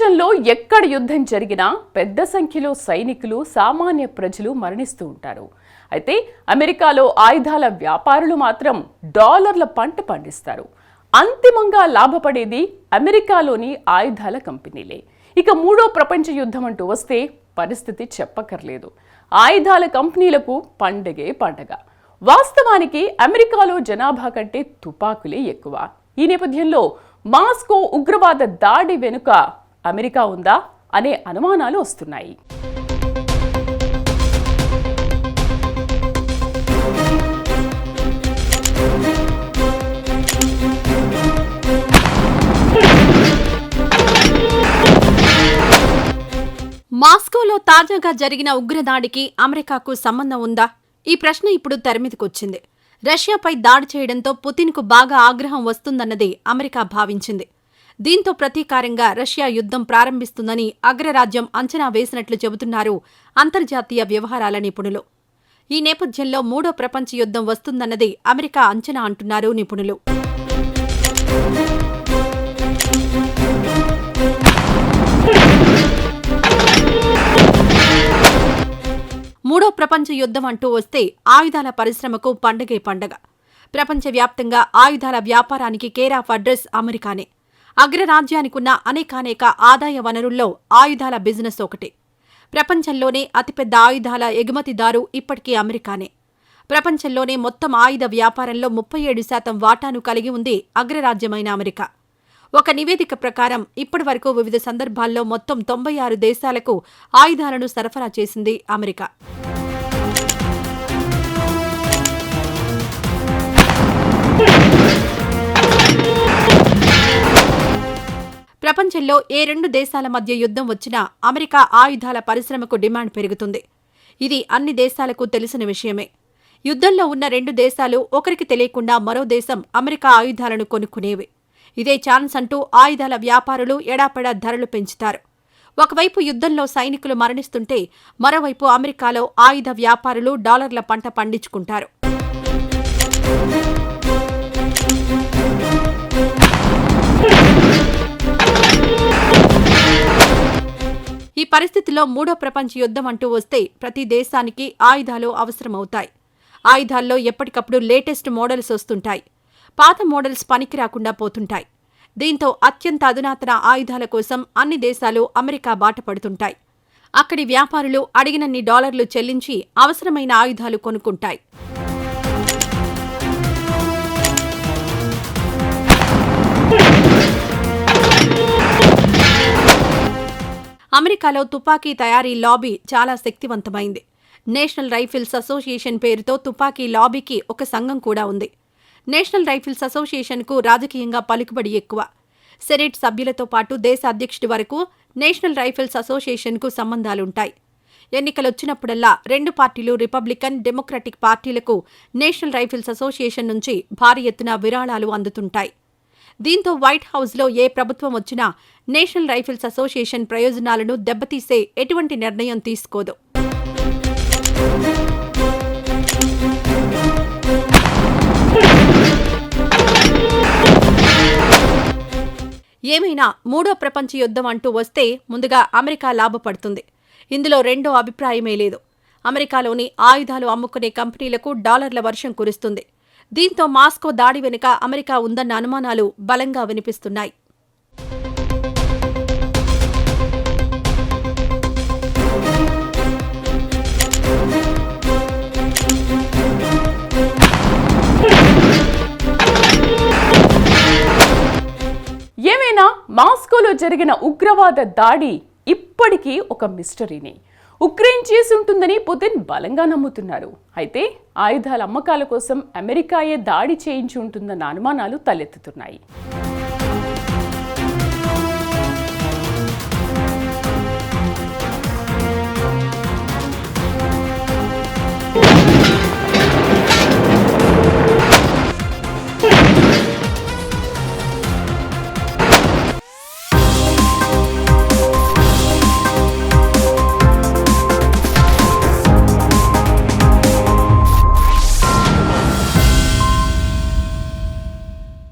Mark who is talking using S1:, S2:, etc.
S1: ప్రపంచంలో ఎక్కడ యుద్ధం జరిగినా పెద్ద సంఖ్యలో సైనికులు సామాన్య ప్రజలు మరణిస్తూ ఉంటారు. అయితే అమెరికాలో ఆయుధాల వ్యాపారులు మాత్రం డాలర్ల పంట పండిస్తారు. అంతిమంగా లాభపడేది అమెరికాలోని ఆయుధాల కంపెనీలే. ఇక మూడో ప్రపంచ యుద్ధం అంటూ వస్తే పరిస్థితి చెప్పకర్లేదు. ఆయుధాల కంపెనీలకు పండగే పండగ. వాస్తవానికి అమెరికాలో జనాభా కంటే తుపాకులే ఎక్కువ. ఈ నేపథ్యంలో మాస్కో ఉగ్రవాద దాడి వెనుక అమెరికా ఉందా అనే అనుమానాలు వస్తున్నాయి.
S2: మాస్కోలో తాజాగా జరిగిన ఉగ్రదాడికి అమెరికాకు సంబంధం ఉందా? ఈ ప్రశ్న ఇప్పుడు తెరమీదకొచ్చింది. రష్యాపై దాడి చేయడంతో పుతిన్కు బాగా ఆగ్రహం వస్తుందన్నది అమెరికా భావించింది. దీంతో ప్రతీకారంగా రష్యా యుద్ధం ప్రారంభిస్తుందని అగ్రరాజ్యం అంచనా వేసినట్లు చెబుతున్నారు అంతర్జాతీయ వ్యవహారాల నిపుణులు. ఈ నేపథ్యంలో మూడో ప్రపంచ యుద్ధం వస్తుందన్నది అమెరికా అంచనా అంటున్నారు నిపుణులు. మూడో ప్రపంచ యుద్ధం అంటూ వస్తే ఆయుధాల పరిశ్రమకు పండగే పండగ. ప్రపంచవ్యాప్తంగా ఆయుధాల వ్యాపారానికి కేర్ ఆఫ్ అడ్రస్ అమెరికానే. అగ్రరాజ్యానికున్న అనేకానేక ఆదాయ వనరుల్లో ఆయుధాల బిజినెస్ ఒకటి. ప్రపంచంలోనే అతిపెద్ద ఆయుధాల ఎగుమతిదారు ఇప్పటికీ అమెరికానే. ప్రపంచంలోనే మొత్తం ఆయుధ వ్యాపారంలో 37% వాటాను కలిగి ఉంది అగ్రరాజ్యమైన అమెరికా. ఒక నివేదిక ప్రకారం ఇప్పటివరకు వివిధ సందర్భాల్లో మొత్తం 96 దేశాలకు ఆయుధాలను సరఫరా చేసింది అమెరికా. ప్రపంచంలో ఏ రెండు దేశాల మధ్య యుద్ధం వచ్చినా అమెరికా ఆయుధాల పరిశ్రమకు డిమాండ్ పెరుగుతుంది. ఇది అన్ని దేశాలకు తెలిసిన విషయమే. యుద్ధంలో ఉన్న రెండు దేశాలు ఒకరికి తెలియకుండా మరో దేశం అమెరికా ఆయుధాలను కొనుక్కునేవి. ఇదే ఛాన్స్ అంటూ ఆయుధాల వ్యాపారులు ఎడాపెడా ధరలు పెంచుతారు. ఒకవైపు యుద్ధంలో సైనికులు మరణిస్తుంటే మరోవైపు అమెరికాలో ఆయుధ వ్యాపారులు డాలర్ల పంట పండించుకుంటారు. ఈ పరిస్థితిలో మూడో ప్రపంచ యుద్ధం అంటూ వస్తే ప్రతి దేశానికి ఆయుధాలు అవసరమవుతాయి. ఆయుధాల్లో ఎప్పటికప్పుడు లేటెస్ట్ మోడల్స్ వస్తుంటాయి. పాత మోడల్స్ పనికి రాకుండా పోతుంటాయి. దీంతో అత్యంత అధునాతన ఆయుధాల కోసం అన్ని దేశాలు అమెరికా బాట పడుతుంటాయి. అక్కడి వ్యాపారులు అడిగినన్ని డాలర్లు చెల్లించి అవసరమైన ఆయుధాలు కొనుక్కుంటాయి. అమెరికాలో తుపాకీ తయారీ లాబీ చాలా శక్తివంతమైంది. నేషనల్ రైఫిల్స్ అసోసియేషన్ పేరుతో తుపాకీ లాబీకి ఒక సంఘం కూడా ఉంది. నేషనల్ రైఫిల్స్ అసోసియేషన్కు రాజకీయంగా పలుకుబడి ఎక్కువ. సెనేట్ సభ్యులతో పాటు దేశ అధ్యక్షుడి వరకు నేషనల్ రైఫిల్స్ అసోసియేషన్కు సంబంధాలుంటాయి. ఎన్నికలొచ్చినప్పుడల్లా రెండు పార్టీలు రిపబ్లికన్, డెమోక్రటిక్ పార్టీలకు నేషనల్ రైఫిల్స్ అసోసియేషన్ నుంచి భారీ ఎత్తున విరాళాలు అందుతుంటాయి. దీంతో వైట్ హౌస్లో ఏ ప్రభుత్వం వచ్చినా నేషనల్ రైఫిల్స్ అసోసియేషన్ ప్రయోజనాలను దెబ్బతీసే ఎటువంటి నిర్ణయం తీసుకోదు. ఏమైనా మూడో ప్రపంచ యుద్ధం అంటూ వస్తే ముందుగా అమెరికా లాభపడుతుంది. ఇందులో రెండో అభిప్రాయమే లేదు. అమెరికాలోని ఆయుధాలు అమ్ముకునే కంపెనీలకు డాలర్ల వర్షం కురుస్తుంది. దీంతో మాస్కో దాడి వెనుక అమెరికా ఉందన్న అనుమానాలు బలంగా వినిపిస్తున్నాయి.
S1: ఏమైనా మాస్కోలో జరిగిన ఉగ్రవాద దాడి ఇప్పటికీ ఒక మిస్టరీనే. ఉక్రెయిన్ చేసి ఉంటుందని పుతిన్ బలంగా నమ్ముతున్నారు. అయితే ఆయుధాల అమ్మకాల కోసం అమెరికాయే దాడి చేయించి ఉంటుందన్న అనుమానాలు తలెత్తుతున్నాయి.